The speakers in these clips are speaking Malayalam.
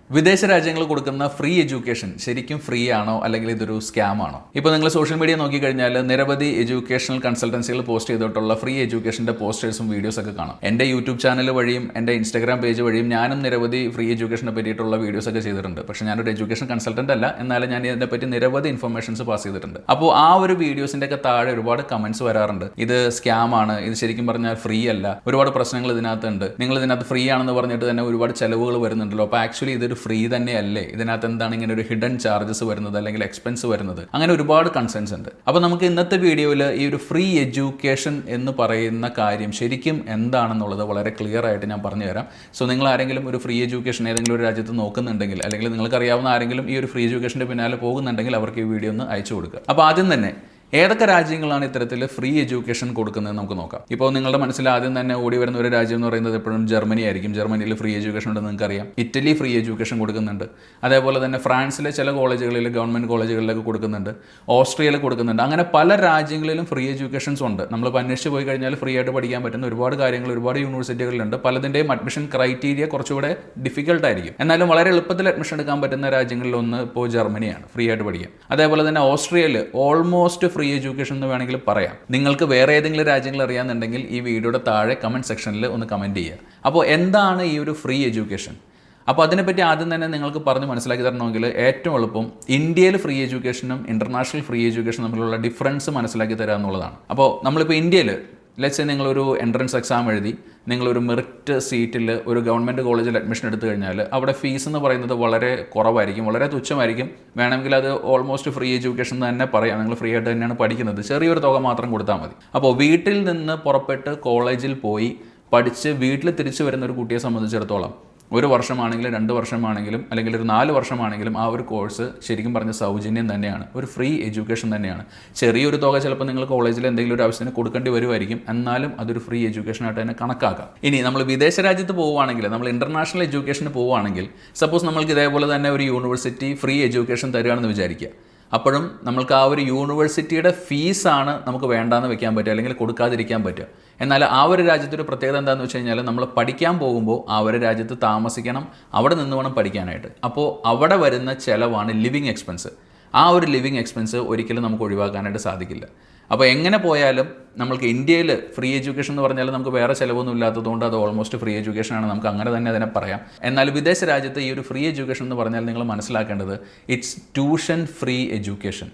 വിദേശ രാജ്യങ്ങൾ കൊടുക്കുന്ന ഫ്രീ എഡ്യൂക്കേഷൻ ശരിക്കും ഫ്രീ ആണോ അല്ലെങ്കിൽ ഇതൊരു സ്കാം ആണോ? ഇപ്പോൾ നിങ്ങൾ സോഷ്യൽ മീഡിയ നോക്കിക്കഴിഞ്ഞാൽ നിരവധി എഡ്യൂക്കേഷണൽ കൺസൾട്ടൻസികൾ പോസ്റ്റ് ചെയ്തിട്ടുള്ള ഫ്രീ എഡ്യൂക്കേഷൻ്റെ പോസ്റ്റേഴ്സും വീഡിയോസ് ഒക്കെ കാണാം. എൻ്റെ യൂട്യൂബ് ചാനൽ വഴിയും എൻ്റെ ഇൻസ്റ്റാഗ്രാം പേജ് വഴിയും ഞാനും നിരവധി ഫ്രീ എഡ്യൂക്കേഷനെ പറ്റിയിട്ടുള്ള വീഡിയോസ് ഒക്കെ ചെയ്തിട്ടുണ്ട്. പക്ഷേ ഞാനൊരു എഡ്യൂക്കേഷൻ കൺസൾട്ടൻ്റ് അല്ല, എന്നാലും ഞാൻ ഇതിനെപ്പറ്റി നിരവധി ഇൻഫർമേഷൻസ് പാസ് ചെയ്തിട്ടുണ്ട്. അപ്പോൾ ആ ഒരു വീഡിയോസിൻ്റെ ഒക്കെ താഴെ ഒരുപാട് കമൻസ് വരാറുണ്ട്. ഇത് സ്കാം ആണ്, ഇത് ശരിക്കും പറഞ്ഞാൽ ഫ്രീ അല്ല, ഒരുപാട് പ്രശ്നങ്ങൾ ഇതിനകത്തുണ്ട്, നിങ്ങൾ ഇതിനകത്ത് ഫ്രീ ആണെന്ന് പറഞ്ഞിട്ട് തന്നെ ഒരുപാട് ചിലവുകൾ വരുന്നുണ്ടല്ലോ, അപ്പോൾ ആക്ച്വലി ഇതൊരു ഫ്രീ തന്നെയല്ലേ, ഇതിനകത്ത് എന്താണ് ഇങ്ങനെ ഒരു ഹിഡൻ ചാർജസ് വരുന്നത് അല്ലെങ്കിൽ എക്സ്പെൻസ് വരുന്നത്, അങ്ങനെ ഒരുപാട് കൺസേൺസ് ഉണ്ട്. അപ്പോൾ നമുക്ക് ഇന്നത്തെ വീഡിയോയിൽ ഈ ഒരു ഫ്രീ എഡ്യൂക്കേഷൻ എന്ന് പറയുന്ന കാര്യം ശരിക്കും എന്താണെന്നുള്ളത് വളരെ ക്ലിയർ ആയിട്ട് ഞാൻ പറഞ്ഞു തരാം. സോ നിങ്ങൾ ആരെങ്കിലും ഒരു ഫ്രീ എഡ്യൂക്കേഷൻ ഏതെങ്കിലും ഒരു രാജ്യത്ത് നോക്കുന്നുണ്ടെങ്കിൽ അല്ലെങ്കിൽ നിങ്ങൾക്ക് അറിയാവുന്ന ആരെങ്കിലും ഈ ഒരു ഫ്രീ എഡ്യൂക്കേഷൻ്റെ പിന്നാലെ പോകുന്നുണ്ടെങ്കിൽ അവർക്ക് ഈ വീഡിയോ ഒന്ന് അയച്ചു കൊടുക്കുക. അപ്പോൾ ആദ്യം തന്നെ ഏതൊക്കെ രാജ്യങ്ങളാണ് ഇത്തരത്തിൽ ഫ്രീ എഡ്യൂക്കേഷൻ കൊടുക്കുന്നത് നമുക്ക് നോക്കാം. ഇപ്പോൾ നിങ്ങളുടെ മനസ്സിൽ ആദ്യം തന്നെ ഓടി വരുന്ന ഒരു രാജ്യം എന്ന് പറയുന്നത് എപ്പോഴും ജർമ്മനി ആയിരിക്കും. ജർമ്മനിയിൽ ഫ്രീ എഡ്യൂക്കേഷൻ ഉണ്ടെന്ന് നിങ്ങൾക്കറിയാം. ഇറ്റലി ഫ്രീ എഡ്യൂക്കേഷൻ കൊടുക്കുന്നുണ്ട്. അതേപോലെ തന്നെ ഫ്രാൻസിലെ ചില കോളേജുകളിൽ, ഗവൺമെൻറ് കോളേജുകളിലൊക്കെ കൊടുക്കുന്നുണ്ട്. ഓസ്ട്രിയയിൽ കൊടുക്കുന്നുണ്ട്. അങ്ങനെ പല രാജ്യങ്ങളിലും ഫ്രീ എഡ്യൂക്കേഷൻസ് ഉണ്ട്. നമ്മളിപ്പോൾ അന്വേഷിച്ച് പോയി കഴിഞ്ഞാൽ ഫ്രീ ആയിട്ട് പഠിക്കാൻ പറ്റുന്ന ഒരുപാട് കാര്യങ്ങൾ ഒരുപാട് യൂണിവേഴ്സിറ്റികളിലുണ്ട്. പലതിൻ്റെയും അഡ്മിഷൻ ക്രൈറ്റീരിയ കുറച്ചുകൂടെ ഡിഫിക്കൽട്ടായിരിക്കും. എന്നാലും വളരെ എളുപ്പത്തിൽ അഡ്മിഷൻ എടുക്കാൻ പറ്റുന്ന രാജ്യങ്ങളിലൊന്ന് ഇപ്പോൾ ജർമ്മനിയാണ്, ഫ്രീ ആയിട്ട് പഠിക്കാം. അതേപോലെ തന്നെ ഓസ്ട്രിയയിൽ ഓൾമോസ്റ്റ് ഫ്രീ എഡ്യൂക്കേഷൻ എന്ന് വേണമെങ്കിൽ പറയാം. നിങ്ങൾക്ക് വേറെ ഏതെങ്കിലും രാജ്യങ്ങൾ അറിയാമെന്നുണ്ടെങ്കിൽ ഈ വീഡിയോയുടെ താഴെ കമൻറ്റ് സെക്ഷനിൽ ഒന്ന് കമൻറ്റ് ചെയ്യുക. അപ്പോൾ എന്താണ് ഈ ഒരു ഫ്രീ എഡ്യൂക്കേഷൻ? അപ്പോൾ അതിനെപ്പറ്റി ആദ്യം തന്നെ നിങ്ങൾക്ക് പറഞ്ഞ് മനസ്സിലാക്കി തരണമെങ്കിൽ ഏറ്റവും എളുപ്പം ഇന്ത്യയിൽ ഫ്രീ എഡ്യൂക്കേഷനും ഇൻ്റർനാഷണൽ ഫ്രീ എഡ്യൂക്കേഷനും തമ്മിലുള്ള ഡിഫറൻസ് മനസ്സിലാക്കി തരിക എന്നുള്ളതാണ്. അപ്പോൾ നമ്മളിപ്പോൾ ഇന്ത്യയിൽ ലെറ്റ്സ് സേ നിങ്ങളൊരു എൻട്രൻസ് എക്സാം എഴുതി നിങ്ങളൊരു മെറിറ്റ് സീറ്റിൽ ഒരു ഗവൺമെൻറ് കോളേജിൽ അഡ്മിഷൻ എടുത്തു കഴിഞ്ഞാൽ അവിടെ ഫീസ് എന്ന് പറയുന്നത് വളരെ കുറവായിരിക്കും, വളരെ തുച്ഛമായിരിക്കും. വേണമെങ്കിൽ അത് ഓൾമോസ്റ്റ് ഫ്രീ എഡ്യൂക്കേഷൻ തന്നെ പറയാം. നിങ്ങൾ ഫ്രീ ആയിട്ട് തന്നെയാണ് പഠിക്കുന്നത്, ചെറിയൊരു തുക മാത്രം കൊടുത്താൽ മതി. അപ്പോൾ വീട്ടിൽ നിന്ന് പുറപ്പെട്ട് കോളേജിൽ പോയി പഠിച്ച് വീട്ടിൽ തിരിച്ചു വരുന്ന ഒരു കുട്ടിയെ സംബന്ധിച്ചിടത്തോളം ഒരു വർഷമാണെങ്കിലും 2 വർഷമാണെങ്കിലും അല്ലെങ്കിൽ ഒരു 4 വർഷമാണെങ്കിലും ആ ഒരു കോഴ്സ് ശരിക്കും പറഞ്ഞ സൗജന്യം തന്നെയാണ്, ഒരു ഫ്രീ എഡ്യൂക്കേഷൻ തന്നെയാണ്. ചെറിയൊരു തുക ചിലപ്പോൾ നിങ്ങൾ കോളേജിൽ എന്തെങ്കിലും ഒരു ആവശ്യത്തിന് കൊടുക്കേണ്ടി വരുമായിരിക്കും, എന്നാലും അതൊരു ഫ്രീ എഡ്യൂക്കേഷനായിട്ട് തന്നെ കണക്കാക്കാം. ഇനി നമ്മൾ വിദേശ രാജ്യത്ത് പോവുകയാണെങ്കിൽ, നമ്മൾ ഇൻ്റർനാഷണൽ എഡ്യൂക്കേഷന് പോവുകയാണെങ്കിൽ, സപ്പോസ് നമ്മൾക്ക് ഇതേപോലെ തന്നെ ഒരു യൂണിവേഴ്സിറ്റി ഫ്രീ എഡ്യൂക്കേഷൻ തരികയാണെന്ന് വിചാരിക്കുക. അപ്പോഴും നമ്മൾക്ക് ആ ഒരു യൂണിവേഴ്സിറ്റിയുടെ ഫീസാണ് നമുക്ക് വേണ്ടാന്ന് വെക്കാൻ പറ്റുക അല്ലെങ്കിൽ കൊടുക്കാതിരിക്കാൻ പറ്റുക. എന്നാൽ ആ ഒരു രാജ്യത്തൊരു പ്രത്യേകത എന്താണെന്ന് വെച്ച് കഴിഞ്ഞാൽ നമ്മൾ പഠിക്കാൻ പോകുമ്പോൾ ആ ഒരു രാജ്യത്ത് താമസിക്കണം, അവിടെ നിന്ന് വേണം പഠിക്കാനായിട്ട്. അപ്പോൾ അവിടെ വരുന്ന ചിലവാണ് ലിവിങ് എക്സ്പെൻസ്. ആ ഒരു ലിവിങ് എക്സ്പെൻസ് ഒരിക്കലും നമുക്ക് ഒഴിവാക്കാനായിട്ട് സാധിക്കില്ല. അപ്പോൾ എങ്ങനെ പോയാലും നമ്മൾക്ക് ഇന്ത്യയിൽ ഫ്രീ എഡ്യൂക്കേഷൻ എന്ന് പറഞ്ഞാൽ നമുക്ക് വേറെ ചിലവൊന്നും ഇല്ലാത്തതുകൊണ്ട് അത് ഓൾമോസ്റ്റ് ഫ്രീ എഡ്യൂക്കേഷനാണ്, നമുക്ക് അങ്ങനെ തന്നെ അതിനെ പറയാം. എന്നാൽ വിദേശ രാജ്യത്ത് ഈ ഒരു ഫ്രീ എഡ്യൂക്കേഷൻ എന്ന് പറഞ്ഞാൽ നിങ്ങൾ മനസ്സിലാക്കേണ്ടത് it's tuition free education,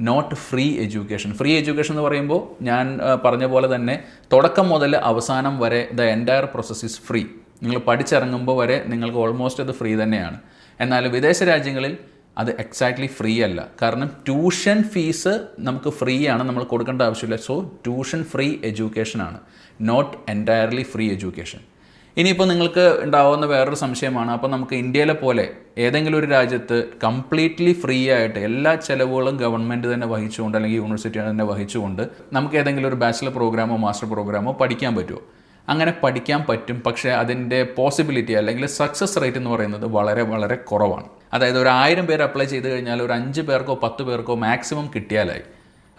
not free education. Free education എന്ന് പറയുമ്പോൾ ഞാൻ പറഞ്ഞ പോലെ തന്നെ തുടക്കം മുതൽ അവസാനം വരെ the entire process is free. നിങ്ങൾ പഠിച്ചിറങ്ങുമ്പോൾ വരെ നിങ്ങൾക്ക് ഓൾമോസ്റ്റ് അത് ഫ്രീ തന്നെയാണ്. എന്നാൽ വിദേശ രാജ്യങ്ങളിൽ അത് എക്സാക്ട്ലി ഫ്രീ അല്ല. കാരണം ട്യൂഷൻ ഫീസ് നമുക്ക് ഫ്രീ ആണ്, നമ്മൾ കൊടുക്കേണ്ട ആവശ്യമില്ല. സോ ട്യൂഷൻ ഫ്രീ എഡ്യൂക്കേഷനാണ്, നോട്ട് എൻറ്റയർലി ഫ്രീ എഡ്യൂക്കേഷൻ. ഇനിയിപ്പോൾ നിങ്ങൾക്ക് ഉണ്ടാവുന്ന വേറൊരു സംശയമാണ്, അപ്പോൾ നമുക്ക് ഇന്ത്യയിലെ പോലെ ഏതെങ്കിലും ഒരു രാജ്യത്ത് കംപ്ലീറ്റ്ലി ഫ്രീ ആയിട്ട് എല്ലാ ചിലവുകളും ഗവൺമെൻറ് തന്നെ വഹിച്ചുകൊണ്ട് അല്ലെങ്കിൽ യൂണിവേഴ്സിറ്റി തന്നെ വഹിച്ചുകൊണ്ട് നമുക്ക് ഏതെങ്കിലും ഒരു ബാച്ചിലർ പ്രോഗ്രാമോ മാസ്റ്റർ പ്രോഗ്രാമോ പഠിക്കാൻ പറ്റുമോ? അങ്ങനെ പഠിക്കാൻ പറ്റും, പക്ഷേ അതിൻ്റെ പോസിബിലിറ്റി അല്ലെങ്കിൽ സക്സസ് റേറ്റ് എന്ന് പറയുന്നത് വളരെ വളരെ കുറവാണ്. അതായത് ഒരു 1000 പേര് അപ്ലൈ ചെയ്ത് കഴിഞ്ഞാൽ ഒരു 5 പേർക്കോ 10 പേർക്കോ മാക്സിമം കിട്ടിയാലായി.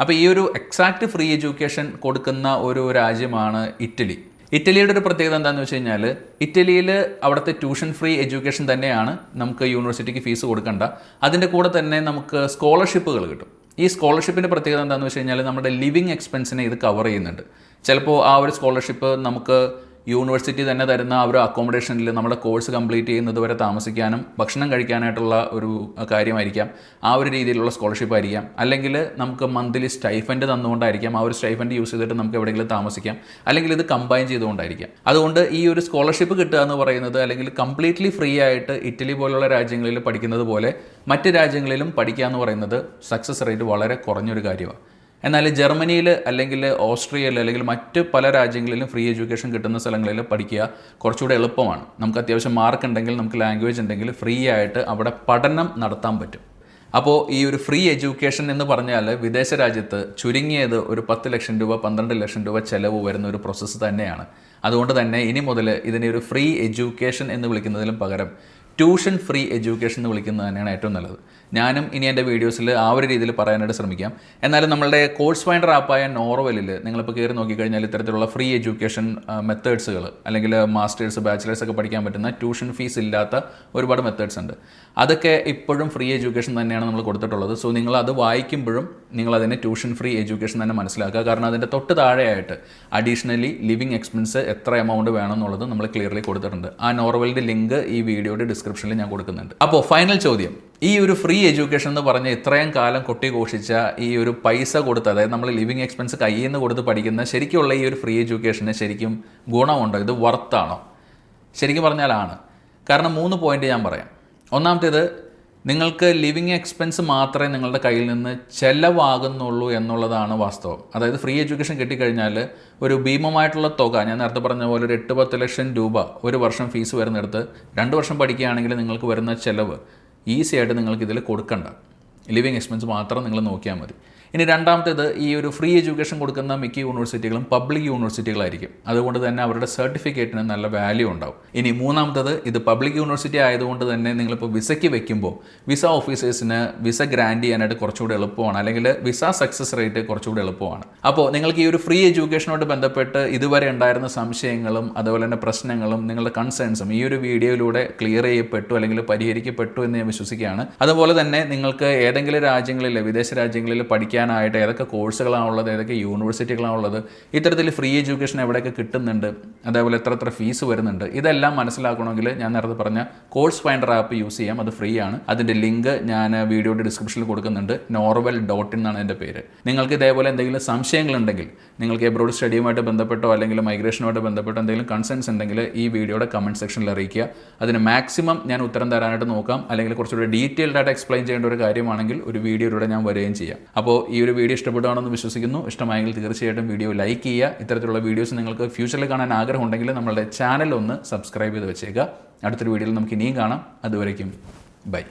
അപ്പോൾ ഈ ഒരു എക്സാക്റ്റ് ഫ്രീ എഡ്യൂക്കേഷൻ കൊടുക്കുന്ന ഒരു രാജ്യമാണ് ഇറ്റലി. ഇറ്റലിയുടെ ഒരു പ്രത്യേകത എന്താണെന്ന് വെച്ച് കഴിഞ്ഞാൽ ഇറ്റലിയിൽ അവിടുത്തെ ട്യൂഷൻ ഫ്രീ എഡ്യൂക്കേഷൻ തന്നെയാണ്, നമുക്ക് യൂണിവേഴ്സിറ്റിക്ക് ഫീസ് കൊടുക്കണ്ട. അതിൻ്റെ കൂടെ തന്നെ നമുക്ക് സ്കോളർഷിപ്പുകൾ കിട്ടും. ഈ സ്കോളർഷിപ്പിൻ്റെ പ്രത്യേകത എന്താണെന്ന് വെച്ച് കഴിഞ്ഞാൽ നമ്മുടെ ലിവിങ് എക്സ്പെൻസിനെ ഇത് കവർ ചെയ്യുന്നുണ്ട്. ചിലപ്പോൾ ആ ഒരു സ്കോളർഷിപ്പ് നമുക്ക് യൂണിവേഴ്സിറ്റി തന്നെ തരുന്ന ആ ഒരു അക്കോമഡേഷനിൽ നമ്മുടെ കോഴ്സ് കംപ്ലീറ്റ് ചെയ്യുന്നത് വരെ താമസിക്കാനും ഭക്ഷണം കഴിക്കാനായിട്ടുള്ള ഒരു കാര്യമായിരിക്കാം, ആ ഒരു രീതിയിലുള്ള സ്കോളർഷിപ്പ് ആയിരിക്കാം. അല്ലെങ്കിൽ നമുക്ക് മന്ത്ലി സ്റ്റൈഫൻഡ് തന്നുകൊണ്ടായിരിക്കാം, ആ ഒരു സ്റ്റൈഫൻഡ് യൂസ് ചെയ്തിട്ട് നമുക്ക് എവിടെയെങ്കിലും താമസിക്കാം. അല്ലെങ്കിൽ ഇത് കമ്പൈൻ ചെയ്തുകൊണ്ടായിരിക്കാം. അതുകൊണ്ട് ഈ ഒരു സ്കോളർഷിപ്പ് കിട്ടുക എന്ന് പറയുന്നത് അല്ലെങ്കിൽ കംപ്ലീറ്റ്ലി ഫ്രീ ആയിട്ട് ഇറ്റലി പോലുള്ള രാജ്യങ്ങളിൽ പഠിക്കുന്നത് പോലെ മറ്റ് രാജ്യങ്ങളിലും പഠിക്കുക എന്ന് പറയുന്നത് സക്സസ് റേറ്റ് വളരെ കുറഞ്ഞൊരു കാര്യമാണ്. എന്നാൽ ജർമ്മനിയിൽ അല്ലെങ്കിൽ ഓസ്ട്രിയയിൽ അല്ലെങ്കിൽ മറ്റ് പല രാജ്യങ്ങളിലും ഫ്രീ എഡ്യൂക്കേഷൻ കിട്ടുന്ന സ്ഥലങ്ങളിൽ പഠിക്കുക കുറച്ചുകൂടെ എളുപ്പമാണ്. നമുക്ക് അത്യാവശ്യം മാർക്ക് ഉണ്ടെങ്കിൽ, നമുക്ക് ലാംഗ്വേജ് ഉണ്ടെങ്കിൽ ഫ്രീ ആയിട്ട് അവിടെ പഠനം നടത്താൻ പറ്റും. അപ്പോൾ ഈ ഒരു ഫ്രീ എഡ്യൂക്കേഷൻ എന്ന് പറഞ്ഞാൽ വിദേശ രാജ്യത്ത് ചുരുങ്ങിയത് ഒരു 10 ലക്ഷം രൂപ 12 ലക്ഷം രൂപ ചിലവ് വരുന്ന ഒരു പ്രോസസ്സ് തന്നെയാണ്. അതുകൊണ്ട് തന്നെ ഇനി മുതൽ ഇതിനെ ഒരു ഫ്രീ എഡ്യൂക്കേഷൻ എന്ന് വിളിക്കുന്നതിലും പകരം ട്യൂഷൻ ഫ്രീ എഡ്യൂക്കേഷൻ എന്ന് വിളിക്കുന്നത് തന്നെയാണ് ഏറ്റവും നല്ലത്. ഞാനും ഇനി എൻ്റെ വീഡിയോസിൽ ആ ഒരു രീതിയിൽ പറയാനായിട്ട് ശ്രമിക്കാം. എന്നാലും നമ്മളുടെ കോഴ്സ് ഫൈൻഡർ ആപ്പായ നോർവലിൽ നിങ്ങളിപ്പോൾ കയറി നോക്കിക്കഴിഞ്ഞാൽ ഇത്തരത്തിലുള്ള ഫ്രീ എഡ്യൂക്കേഷൻ മെത്തേഡ്സുകൾ അല്ലെങ്കിൽ മാസ്റ്റേഴ്സ് ബാച്ചിലേഴ്സ് ഒക്കെ പഠിക്കാൻ പറ്റുന്ന ട്യൂഷൻ ഫീസ് ഇല്ലാത്ത ഒരുപാട് മെത്തേഡ്സ് ഉണ്ട്. അതൊക്കെ ഇപ്പോഴും ഫ്രീ എഡ്യൂക്കേഷൻ തന്നെയാണ് നമ്മൾ കൊടുത്തിട്ടുള്ളത്. സോ നിങ്ങൾ അത് വായിക്കുമ്പോഴും നിങ്ങൾ അതിനെ ട്യൂഷൻ ഫ്രീ എഡ്യൂക്കേഷൻ തന്നെ മനസ്സിലാക്കുക. കാരണം അതിൻ്റെ തൊട്ട് താഴെയായിട്ട് അഡീഷണലി ലിവിങ് എക്സ്പെൻസ് എത്ര എമൗണ്ട് വേണം എന്നുള്ളത് നമ്മൾ ക്ലിയർലി കൊടുത്തിട്ടുണ്ട്. ആ നോർവലിൻ്റെ ലിങ്ക് ഈ വീഡിയോയുടെ ഡിസ്ക്രിപ്ഷനിൽ ഞാൻ കൊടുക്കുന്നുണ്ട്. അപ്പോൾ ഫൈനൽ ചോദ്യം, ഈ ഒരു ഫ്രീ എഡ്യൂക്കേഷൻ എന്ന് പറഞ്ഞ് ഇത്രയും കാലം കൊട്ടിഘോഷിച്ച ഈ ഒരു പൈസ കൊടുത്ത്, അതായത് നമ്മൾ ലിവിങ് എക്സ്പെൻസ് കയ്യിൽ നിന്ന് കൊടുത്ത് പഠിക്കുന്ന ശരിക്കുള്ള ഈ ഒരു ഫ്രീ എഡ്യൂക്കേഷന് ശരിക്കും ഗുണമുണ്ടോ? ഇത് വർത്താണോ? ശരിക്കും പറഞ്ഞാലാണ്. കാരണം 3 പോയിന്റ് ഞാൻ പറയാം. ഒന്നാമത്തേത്, നിങ്ങൾക്ക് ലിവിങ് എക്സ്പെൻസ് മാത്രമേ നിങ്ങളുടെ കയ്യിൽ നിന്ന് ചെലവാകുന്നുള്ളൂ എന്നുള്ളതാണ് വാസ്തവം. അതായത് ഫ്രീ എഡ്യൂക്കേഷൻ കിട്ടിക്കഴിഞ്ഞാൽ ഒരു ഭീമമായിട്ടുള്ള തുക, ഞാൻ നേരത്തെ പറഞ്ഞ പോലെ ഒരു 8-10 ലക്ഷം രൂപ ഒരു വർഷം ഫീസ് വരുന്നിടത്ത് 2 വർഷം പഠിക്കുകയാണെങ്കിൽ നിങ്ങൾക്ക് വരുന്ന ചിലവ് ഈസി ആയിട്ട് നിങ്ങൾക്ക് ഇതിൽ കൊടുക്കണ്ട. ലിവിങ് എക്സ്പെൻസ് മാത്രം നിങ്ങൾ നോക്കിയാൽ മതി. ഇനി രണ്ടാമത്തേത്, ഈ ഒരു ഫ്രീ എഡ്യൂക്കേഷൻ കൊടുക്കുന്ന മിക്ക യൂണിവേഴ്സിറ്റികളും പബ്ലിക് യൂണിവേഴ്സിറ്റികളായിരിക്കും. അതുകൊണ്ട് തന്നെ അവരുടെ സർട്ടിഫിക്കറ്റിന് നല്ല വാല്യൂ ഉണ്ടാവും. ഇനി മൂന്നാമത്തേത്, ഇത് പബ്ലിക് യൂണിവേഴ്സിറ്റി ആയതുകൊണ്ട് തന്നെ നിങ്ങളിപ്പോൾ വിസയ്ക്ക് വെക്കുമ്പോൾ വിസ ഓഫീസേഴ്സിന് വിസ ഗ്രാൻഡ് ചെയ്യാനായിട്ട് കുറച്ചുകൂടി എളുപ്പമാണ്, അല്ലെങ്കിൽ വിസ സക്സസ് റേറ്റ് കുറച്ചുകൂടി എളുപ്പമാണ്. അപ്പോൾ നിങ്ങൾക്ക് ഈ ഒരു ഫ്രീ എഡ്യൂക്കേഷനോട് ബന്ധപ്പെട്ട് ഇതുവരെ ഉണ്ടായിരുന്ന സംശയങ്ങളും അതുപോലെ തന്നെ പ്രശ്നങ്ങളും നിങ്ങളുടെ കൺസേൺസും ഈ ഒരു വീഡിയോയിലൂടെ ക്ലിയർ ചെയ്യപ്പെട്ടു അല്ലെങ്കിൽ പരിഹരിക്കപ്പെട്ടു എന്ന് ഞാൻ വിശ്വസിക്കുകയാണ്. അതുപോലെ തന്നെ നിങ്ങൾക്ക് ഏതെങ്കിലും രാജ്യങ്ങളിൽ, വിദേശ രാജ്യങ്ങളിൽ പഠിക്കാനായിട്ട് ഏതൊക്കെ കോഴ്സുകളാണുള്ളത്, ഏതൊക്കെ യൂണിവേഴ്സിറ്റികളാണുള്ളത്, ഇത്തരത്തിൽ ഫ്രീ എഡ്യൂക്കേഷൻ എവിടെയൊക്കെ കിട്ടുന്നുണ്ട്, അതേപോലെ എത്ര ഫീസ് വരുന്നുണ്ട്, ഇതെല്ലാം മനസ്സിലാക്കണമെങ്കിൽ ഞാൻ നേരത്തെ പറഞ്ഞ കോഴ്സ് ഫൈൻഡർ ആപ്പ് യൂസ് ചെയ്യാം. അത് ഫ്രീ ആണ്. അതിൻ്റെ ലിങ്ക് ഞാൻ വീഡിയോയുടെ ഡിസ്ക്രിപ്ഷനിൽ കൊടുക്കുന്നുണ്ട്. norwal.in എന്നാണ് എൻ്റെ പേര്. നിങ്ങൾക്ക് ഇതേപോലെ എന്തെങ്കിലും സംശയങ്ങളുണ്ടെങ്കിൽ, നിങ്ങൾക്ക് എബ്രോഡ് സ്റ്റഡിയുമായിട്ട് ബന്ധപ്പെട്ടോ അല്ലെങ്കിൽ മൈഗ്രേഷനുമായിട്ട് ബന്ധപ്പെട്ടോ എന്തെങ്കിലും കൺസേൺസ് ഉണ്ടെങ്കിൽ ഈ വീഡിയോയുടെ കമൻറ്റ് സെക്ഷനിൽ അറിയിക്കുക. അതിന് മാക്സിമം ഞാൻ ഉത്തരം തരാനായിട്ട് നോക്കാം. അല്ലെങ്കിൽ കുറച്ചുകൂടി ഡീറ്റെയിൽഡ് ആയിട്ട് എക്സ്പ്ലെയിൻ ചെയ്യേണ്ട ഒരു കാര്യമാണെങ്കിൽ ഒരു വീഡിയോയിലൂടെ ഞാൻ വരികയും ചെയ്യാം. അപ്പോൾ ഈ ഒരു വീഡിയോ ഇഷ്ടപ്പെടുകയാണെന്ന് വിശ്വസിക്കുന്നു. ഇഷ്ടമായെങ്കിൽ തീർച്ചയായിട്ടും വീഡിയോ ലൈക്ക് ചെയ്യുക. ഇത്തരത്തിലുള്ള വീഡിയോസ് നിങ്ങൾക്ക് ഫ്യൂച്ചറിൽ കാണാൻ ആഗ്രഹമുണ്ടെങ്കിൽ നമ്മളുടെ ചാനൽ ഒന്ന് സബ്സ്ക്രൈബ് ചെയ്ത് വെച്ചേക്കുക. അടുത്തൊരു വീഡിയോയിൽ നമുക്ക് ഇനിയും കാണാം. അതുവരേക്കും ബൈ.